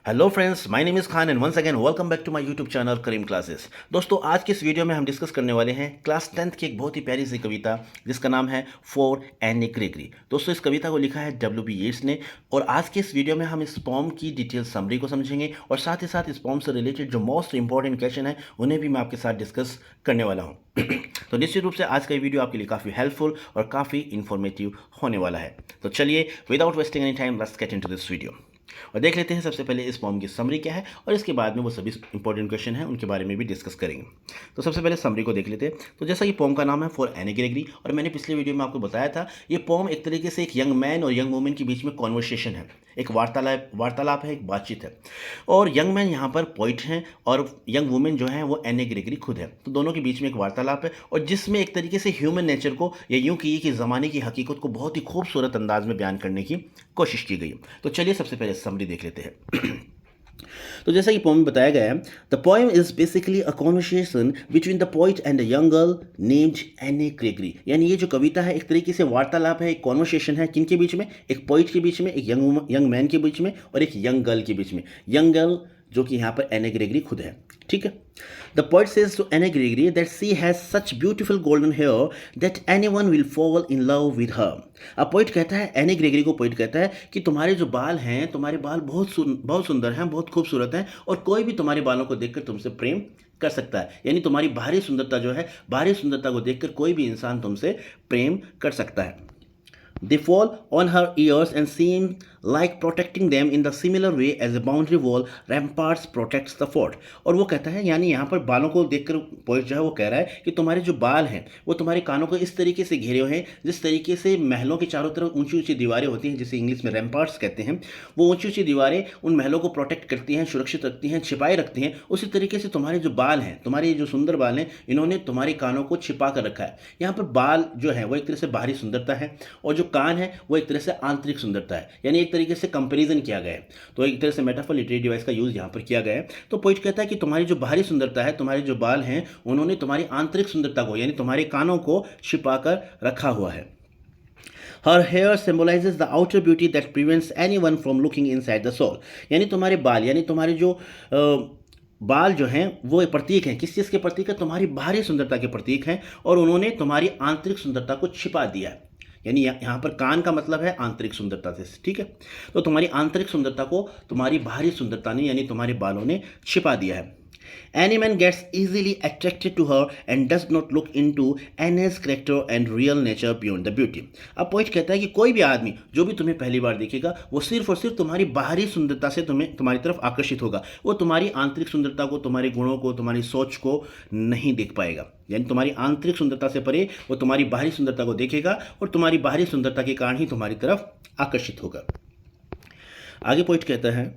Hello friends, my name is Khan and once again welcome back to my YouTube channel Karim classes. दोस्तों, आज के इस video में हम डिस्कस करने वाले हैं क्लास 10th की एक बहुत ही प्यारी सी कविता जिसका नाम है फॉर एनी ग्रेगरी। दोस्तों, इस कविता को लिखा है डब्ल्यू बी येट्स ने। और आज के इस वीडियो में हम इस पॉम की डिटेल समरी को समझेंगे और साथ ही साथ इस पॉम से रिलेटेड जो मोस्ट इंपॉर्टेंट क्वेश्चन है उन्हें भी मैं आपके साथ डिस्कस करने वाला हूँ। तो निश्चित रूप से आज का ये वीडियो आपके लिए काफ़ी हेल्पफुल और काफ़ी इन्फॉर्मेटिव होने वाला है। तो चलिए, without wasting any time, let's get into this video और देख लेते हैं सबसे पहले इस पॉम की समरी क्या है और इसके बाद में वो सभी इंपॉर्टेंट क्वेश्चन हैं उनके बारे में भी डिस्कस करेंगे। तो सबसे पहले समरी को देख लेते हैं। तो जैसा ये पॉम का नाम है फॉर एनी ग्रेगरी, और मैंने पिछले वीडियो में आपको बताया था ये पॉम एक तरीके से एक यंग मैन और यंग वुमेन के बीच में कॉन्वर्सेशन है, एक वार्तालाप है, एक बातचीत है। और यंग मैन यहाँ पर पोइट हैं और यंग वुमेन जो है वो एनी ग्रेगरी खुद है। तो दोनों के बीच में एक वार्तालाप है और जिसमें एक तरीके से ह्यूमन नेचर को या यूँ कहिए कि ज़माने की हकीकत को बहुत ही खूबसूरत अंदाज में बयान करने की कोशिश की गई। तो चलिए सबसे पहले समरी देख लेते हैं। तो जैसा कि पोएम में बताया गया है, the poem is basically a conversation between the poet and the young girl named any Gregory. यानी ये जो कविता है एक तरीके से वार्तालाप है, एक कॉन्वर्सेशन है। किनके बीच में? एक पोइट के बीच में, एक यंग मैन के बीच में और एक यंग गर्ल के बीच में। यंग गर्ल जो कि यहाँ पर एनी ग्रेगरी खुद है। ठीक है। The poet says to Annie Gregory that she has such beautiful golden hair that anyone will fall in love with her. अब पोइट कहता है, एनी ग्रेगरी को पोइट कहता है कि तुम्हारे जो बाल हैं, तुम्हारे बाल बहुत सुंदर हैं, बहुत खूबसूरत हैं और कोई भी तुम्हारे बालों को देखकर तुमसे प्रेम कर सकता है। यानी तुम्हारी बाहरी सुंदरता जो है, बाहरी सुंदरता को देखकर कोई भी इंसान तुमसे प्रेम कर सकता है। They fall on her ears and seem like protecting them in the similar way as a boundary wall ramparts protects the fort। और वो कहता है, यानी यहाँ पर बालों को देखकर पोइट जो है वो कह रहा है कि तुम्हारे जो बाल हैं वो तुम्हारे कानों को इस तरीके से घेरे हुए हैं जिस तरीके से महलों के चारों तरफ ऊंची ऊंची दीवारें होती हैं, जिसे इंग्लिश में रैम्पार्ट्स कहते हैं। वो ऊंची ऊंची दीवारें उन महलों को प्रोटेक्ट करती हैं, सुरक्षित रखती हैं, छिपाए रखती हैं। उसी तरीके से तुम्हारे जो बाल हैं, तुम्हारे जो सुंदर बाल हैं, इन्होंने तुम्हारे कानों को छिपा कर रखा है। यहाँ पर बाल जो है वो एक तरह से बाहरी सुंदरता है और जो कान है वो एक तरह से आंतरिक सुंदरता है। यानी एक तरीके से कंपैरिजन किया गया है। तो एक तरह से मेटाफर लिटरेरी डिवाइस का यूज यहाँ पर किया गया है। तो पोइट कहता है कि तुम्हारी जो बाहरी सुंदरता है, तुम्हारे जो बाल हैं, उन्होंने तुम्हारी आंतरिक सुंदरता को यानी तुम्हारे कानों को छिपा कर रखा हुआ है। Her hair symbolizes the outer beauty that prevents anyone from looking inside the soul। यानी तुम्हारे बाल, यानी तुम्हारे जो बाल जो हैं वो एक प्रतीक हैं। किस चीज़ के प्रतीक है? तुम्हारी बाहरी सुंदरता के प्रतीक हैं और उन्होंने तुम्हारी आंतरिक सुंदरता को छिपा दिया है। यानी यहाँ पर कान का मतलब है आंतरिक सुंदरता से। ठीक है। तो तुम्हारी आंतरिक सुंदरता को तुम्हारी बाहरी सुंदरता ने यानी तुम्हारे बालों ने छिपा दिया है। Any man gets easily attracted to her and does not look into Annie's character and real nature beyond the beauty। अब पोइट कहता है कि कोई भी आदमी जो भी तुम्हें पहली बार देखेगा वो सिर्फ और सिर्फ तुम्हारी बाहरी सुंदरता से तुम्हारी तरफ आकर्षित होगा। वो तुम्हारी आंतरिक सुंदरता को, तुम्हारे गुणों को, तुम्हारी सोच को नहीं देख पाएगा। यानी तुम्हारी आंतरिक सुंदरता से परे वो तुम्हारी बाहरी सुंदरता को देखेगा और तुम्हारी बाहरी सुंदरता के कारण ही तुम्हारी तरफ आकर्षित होगा। आगे पोइट कहता है,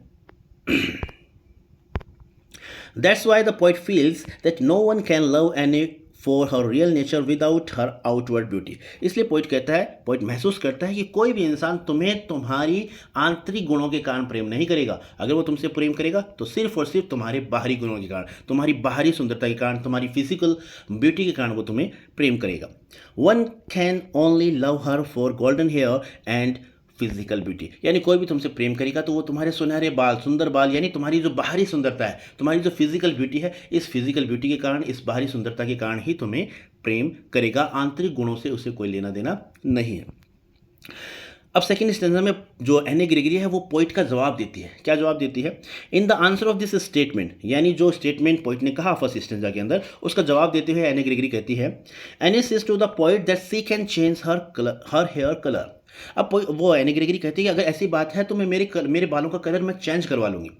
That's why the poet feels that no one can love Annie for her real nature without her outward beauty। इसलिए पोइट कहता है, पोइट महसूस करता है कि कोई भी इंसान तुम्हें तुम्हारी आंतरिक गुणों के कारण प्रेम नहीं करेगा। अगर वो तुमसे प्रेम करेगा तो सिर्फ और सिर्फ तुम्हारे बाहरी गुणों के कारण, तुम्हारी बाहरी सुंदरता के कारण, तुम्हारी फिजिकल ब्यूटी के कारण वो तुम्हें प्रेम करेगा। One can only love her for golden hair and physical beauty. यानी कोई भी तुमसे प्रेम करेगा तो वो तुम्हारे सुनहरे बाल, सुंदर बाल, यानी तुम्हारी जो बाहरी सुंदरता है, तुम्हारी जो फिजिकल ब्यूटी है, इस फिजिकल ब्यूटी के कारण, इस बाहरी सुंदरता के कारण ही तुम्हें प्रेम करेगा। आंतरिक गुणों से उसे कोई लेना देना नहीं है। अब सेकेंड स्टैंजा में जो एनी ग्रेगरी है वो पोइट का जवाब देती है। क्या जवाब देती है? In the answer of this statement, यानी जो स्टेटमेंट पोइट ने कहा फर्स्ट स्टैंजा के अंदर, उसका जवाब देते हुए एनी ग्रेगरी कहती है, Annie says to the poet that she can change her hair colour. अब वो एनी ग्रेगरी कहती है कि अगर ऐसी बात है तो मैं मेरे बालों का कलर मैं चेंज करवा लूँगी,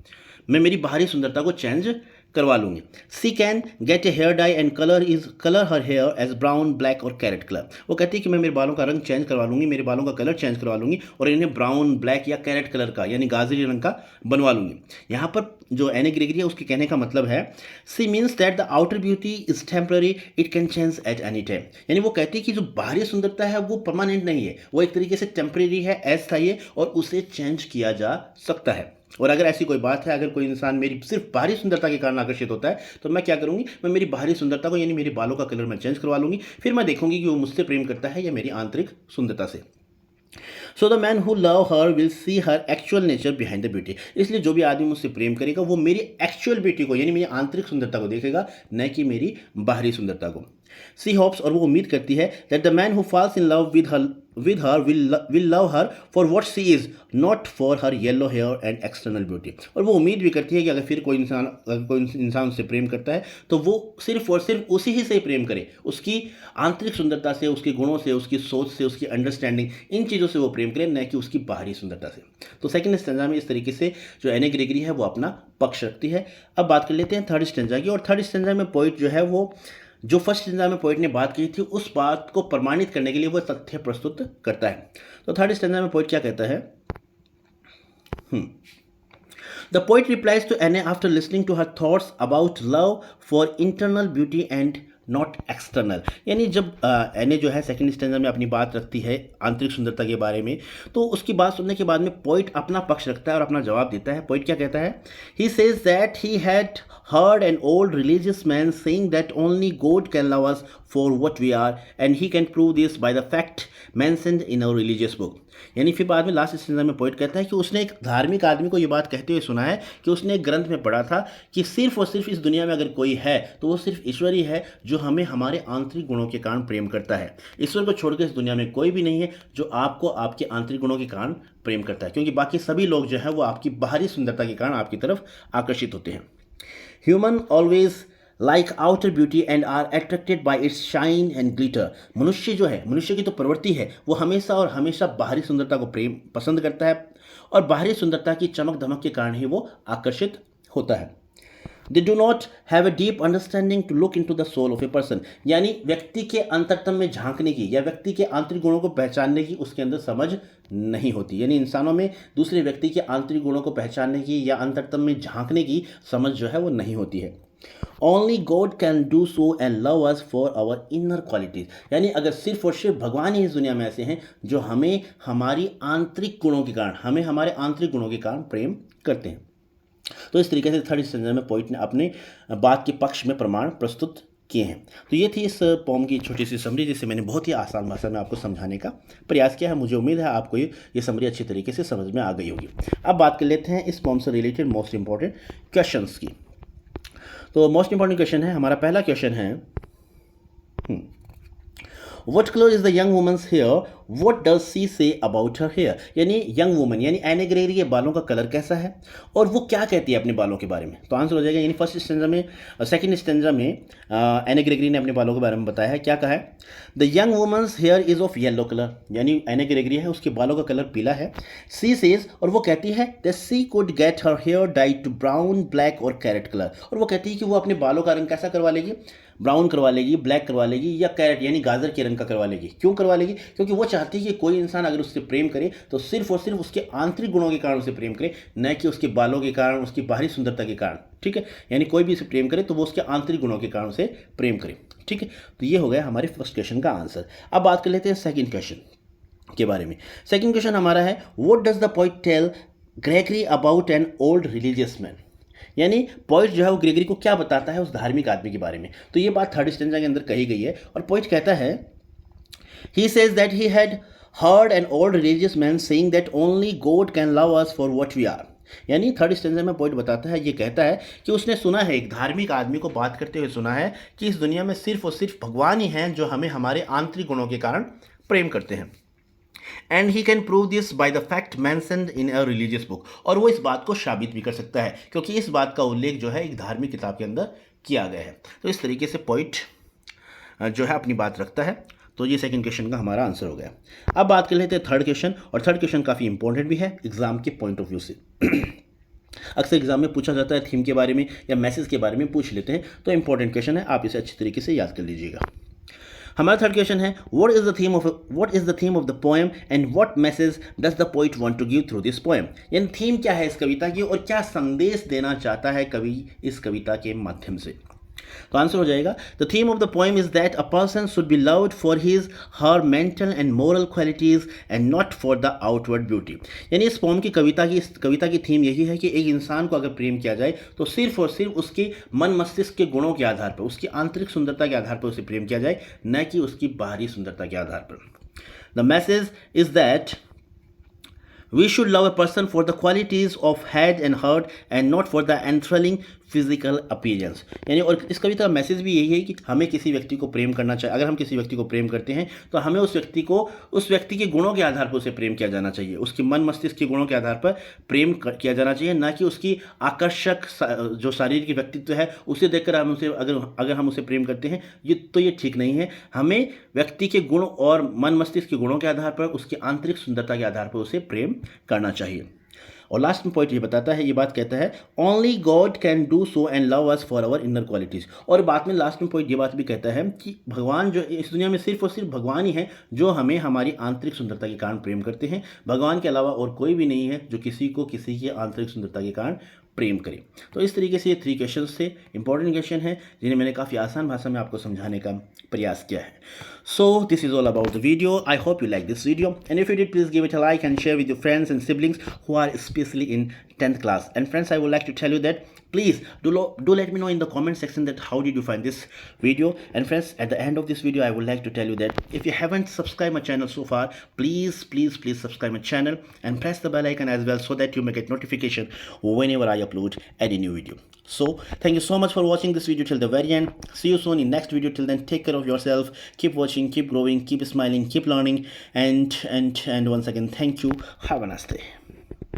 मैं मेरी बाहरी सुंदरता को चेंज करवा लूँगी। She can get a hair dye and colour her hair as brown, black और कैरेट कलर। वो कहती है कि मैं मेरे बालों का रंग चेंज करवा लूँगी, मेरे बालों का कलर चेंज करवा लूँगी और इन्हें ब्राउन, ब्लैक या कैरेट कलर का यानी गाजरी रंग का बनवा लूँगी। यहाँ पर जो एनी ग्रेगरी है उसके कहने का मतलब है, she means that the outer beauty is temporary, it can change at any time. यानी वो कहती है कि जो बाहरी सुंदरता है वो परमानेंट नहीं है, वो एक तरीके से टेम्परेरी है, अस्थायी है और उसे चेंज किया जा सकता है। और अगर ऐसी कोई बात है, अगर कोई इंसान मेरी सिर्फ बाहरी सुंदरता के कारण आकर्षित होता है तो मैं क्या करूंगी, मैं मेरी बाहरी सुंदरता को यानी मेरे बालों का कलर मैं चेंज करवा लूंगी, फिर मैं देखूंगी कि वो मुझसे प्रेम करता है या मेरी आंतरिक सुंदरता से। So the man who love her will see her actual nature behind the beauty. इसलिए जो भी आदमी मुझसे प्रेम करेगा वो मेरी एक्चुअल ब्यूटी को यानी मेरी आंतरिक सुंदरता को देखेगा, न कि मेरी बाहरी सुंदरता को। सी होप्स, और वो उम्मीद करती है, that the man who falls in love with her will love her for what she is, not for her yellow hair and external beauty. और वो उम्मीद भी करती है कि अगर कोई इंसान उससे प्रेम करता है तो वो सिर्फ और सिर्फ उसी ही से प्रेम करे, उसकी आंतरिक सुंदरता से, उसके गुणों से, उसकी सोच से, उसकी अंडरस्टैंडिंग, इन चीज़ों से वो प्रेम करे, न कि उसकी बाहरी सुंदरता से। तो सेकंड स्टेंजा में इस तरीके से जो एने ग्रेगरी है वो अपना पक्ष रखती है। अब बात कर लेते हैं थर्ड स्टेंजा की। और थर्ड स्टेंजा में पोइट जो है वो जो फर्स्ट स्टेंजा में पोइट ने बात की थी उस बात को प्रमाणित करने के लिए वो तथ्य प्रस्तुत करता है। तो थर्ड स्टेंजा में पोइट क्या कहता है? The poet replies to Anne after listening to her thoughts about love for internal beauty and not external. यानी जब एने जो है सेकंड स्टेंजा में अपनी बात रखती है आंतरिक सुंदरता के बारे में, तो उसकी बात सुनने के बाद में पोइट अपना पक्ष रखता है और अपना जवाब देता है। पोइट क्या कहता है? He says that he had heard an old religious man saying that only God can love us for what we are, and he can prove this by the fact mentioned in our religious book। यानी फिर बाद में last stanza में poet कहता है कि उसने एक धार्मिक आदमी को ये बात कहते हुए सुना है कि उसने एक ग्रंथ में पढ़ा था कि सिर्फ और सिर्फ इस दुनिया में अगर कोई है तो वो सिर्फ ईश्वर ही है जो हमें हमारे आंतरिक गुणों के कारण प्रेम करता है। ईश्वर को छोड़कर इस दुनिया में कोई भी नहीं है जो आपको आपके आंतरिक गुणों के कारण प्रेम करता है, क्योंकि बाकी सभी लोग जो है वो आपकी बाहरी सुंदरता के कारण आपकी तरफ आकर्षित होते हैं। Human always like outer beauty and are attracted by its shine and glitter. मनुष्य जो है, मनुष्य की तो प्रवृत्ति है, वो हमेशा और हमेशा बाहरी सुंदरता को प्रेम पसंद करता है और बाहरी सुंदरता की चमक धमक के कारण ही वो आकर्षित होता है। They do not have a deep understanding to look into the soul of a person. यानी व्यक्ति के अंतरतम में झांकने की या व्यक्ति के आंतरिक गुणों को पहचानने की उसके अंदर समझ नहीं होती। यानी इंसानों में दूसरे व्यक्ति के आंतरिक गुणों को पहचानने की या अंतरतम में झांकने की समझ जो है वो नहीं होती है। Only God can do so and love us for our inner qualities. यानी अगर सिर्फ और सिर्फ भगवान ही इस दुनिया में ऐसे हैं जो हमें हमारी आंतरिक गुणों के कारण, हमें हमारे आंतरिक गुणों के कारण प्रेम करते हैं। तो इस तरीके से थर्ड स्टेंजा में पोइट ने अपने बात के पक्ष में प्रमाण प्रस्तुत किए हैं। तो ये थी इस पोम की छोटी सी समरी जिसे मैंने बहुत ही आसान भाषा में आपको समझाने का प्रयास किया है। मुझे उम्मीद है आपको ये समरी अच्छी तरीके से समझ में आ गई होगी। अब बात कर लेते हैं इस पोम से रिलेटेड मोस्ट इंपॉर्टेंट क्वेश्चंस की। तो मोस्ट इंपॉर्टेंट क्वेश्चन है, हमारा पहला क्वेश्चन है, What color is the young woman's hair? What does she say about her hair? यानी यंग वुमन यानी एने ग्रेगरी के बालों का कलर कैसा है और वो क्या कहती है अपने बालों के बारे में। तो आंसर हो जाएगा, यानी फर्स्ट स्टेंजा में सेकंड स्टेंजा में एने ग्रेगरी ने अपने बालों के बारे में बताया है। क्या कहा है? The young woman's hair is of yellow colour. यानी एने ग्रेगरी है उसके बालों का कलर पीला है। सी सेज, और वो कहती है that she could get her hair dyed to brown, black और कैरेट कलर। और वो कहती है कि वो अपने बालों का रंग कैसा करवा लेगी? ब्राउन करवा लेगी, ब्लैक करवा लेगी या कैरेट यानी गाजर के रंग का करवा लेगी। क्यों करवा लेगी? क्योंकि वो चाहती है कि कोई इंसान अगर उससे प्रेम करे तो सिर्फ और सिर्फ उसके आंतरिक गुणों के कारण उसे प्रेम करे, न कि उसके बालों के कारण, उसकी बाहरी सुंदरता के कारण। ठीक है, यानी कोई भी उसे प्रेम करे तो वो उसके आंतरिक गुणों के कारण उसे प्रेम करे। ठीक है, तो ये हो गया हमारे फर्स्ट क्वेश्चन का आंसर। अब बात कर लेते हैं सेकेंड क्वेश्चन के बारे में। सेकेंड क्वेश्चन हमारा है, what does the poet tell Gregory about an old religious man. यानी पोइट जो है वो ग्रेगरी को क्या बताता है उस धार्मिक आदमी के बारे में। तो ये बात थर्ड स्टेंजा के अंदर कही गई है और पोइट कहता है, he says that he had heard an old religious man saying that only God can love us for what we are. यानी थर्ड स्टेंजा में पोइट बताता है, ये कहता है कि उसने सुना है, एक धार्मिक आदमी को बात करते हुए सुना है कि इस दुनिया में सिर्फ और सिर्फ भगवान ही हैं जो हमें हमारे आंतरिक गुणों के कारण प्रेम करते हैं। And he can prove this by the fact mentioned in a religious book. और वो इस बात को साबित भी कर सकता है क्योंकि इस बात का उल्लेख जो है एक धार्मिक किताब के अंदर किया गया है। तो इस तरीके से पोइट जो है अपनी बात रखता है। तो ये सेकंड क्वेश्चन का हमारा आंसर हो गया। अब बात कर लेते हैं थर्ड क्वेश्चन, और थर्ड क्वेश्चन काफ़ी इंपॉर्टेंट भी है एग्जाम के पॉइंट ऑफ व्यू से। अक्सर एग्जाम में पूछा जाता है, थीम के बारे में या मैसेज के बारे में पूछ लेते हैं, तो इंपॉर्टेंट क्वेश्चन है, आप इसे अच्छी तरीके से याद कर लीजिएगा। हमारा थर्ड क्वेश्चन है, what is the theme of the poem and what message does the poet want to give through this poem. यानी थीम क्या है इस कविता की और क्या संदेश देना चाहता है कवि इस कविता के माध्यम से। तो आंसर हो जाएगा, the theme of the poem is that a person should be loved for his her mental and moral qualities and not for the outward beauty. यानी इस पोएम की कविता की थीम यही है कि एक इंसान को अगर प्रेम किया जाए तो सिर्फ और सिर्फ उसके मन मस्तिष्क के गुणों के आधार पर, उसकी आंतरिक सुंदरता के आधार पर उसे प्रेम किया जाए, न कि उसकी बाहरी सुंदरता के आधार पर। The message is that we should love a person for the qualities of head and heart and not for the enthralling physical appearance. यानी और इस कविता का मैसेज भी यही है कि हमें किसी व्यक्ति को प्रेम करना चाहिए। अगर हम किसी व्यक्ति को प्रेम करते हैं तो हमें उस व्यक्ति के गुणों के आधार पर उसे प्रेम किया जाना चाहिए, उसकी मन मस्तिष्क के गुणों के आधार पर प्रेम किया जाना चाहिए, ना कि उसकी आकर्षक जो शारीरिक व्यक्तित्व है उसे देखकर हम उसे अगर हम उसे प्रेम करते हैं ये ठीक नहीं है। हमें व्यक्ति के गुण और मन मस्तिष्क के गुणों के आधार पर, उसकी आंतरिक सुंदरता के आधार पर उसे प्रेम करना चाहिए। और लास्ट में पॉइंट ये बताता है, ये बात कहता है only God can do so and love us for our inner qualities. और बाद में लास्ट में पॉइंट ये बात भी कहता है कि भगवान जो इस दुनिया में सिर्फ और सिर्फ भगवान ही है जो हमें हमारी आंतरिक सुंदरता के कारण प्रेम करते हैं। भगवान के अलावा और कोई भी नहीं है जो किसी की आंतरिक सुंदरता के कारण प्रेम करें। तो इस तरीके से ये 3 क्वेश्चंस थे, इंपॉर्टेंट क्वेश्चन है जिन्हें मैंने काफ़ी आसान भाषा में आपको समझाने का प्रयास किया है। So this is all about the video. I hope you like this video and if you did please give it a like and share with your friends and siblings who are specially in 10th class. And friends, I would like to tell you that please do let me know in the comment section that how did you find this video. And friends, at the end of this video I would like to tell you that if you haven't subscribed my channel so far, please subscribe my channel and press the bell icon as well so that you may get notification whenever I upload any new video. So thank you so much for watching this video till the very end. See you soon in next video. Till then, take care of yourself, keep watching, keep growing, keep smiling, keep learning, and once again thank you. Have a nice day.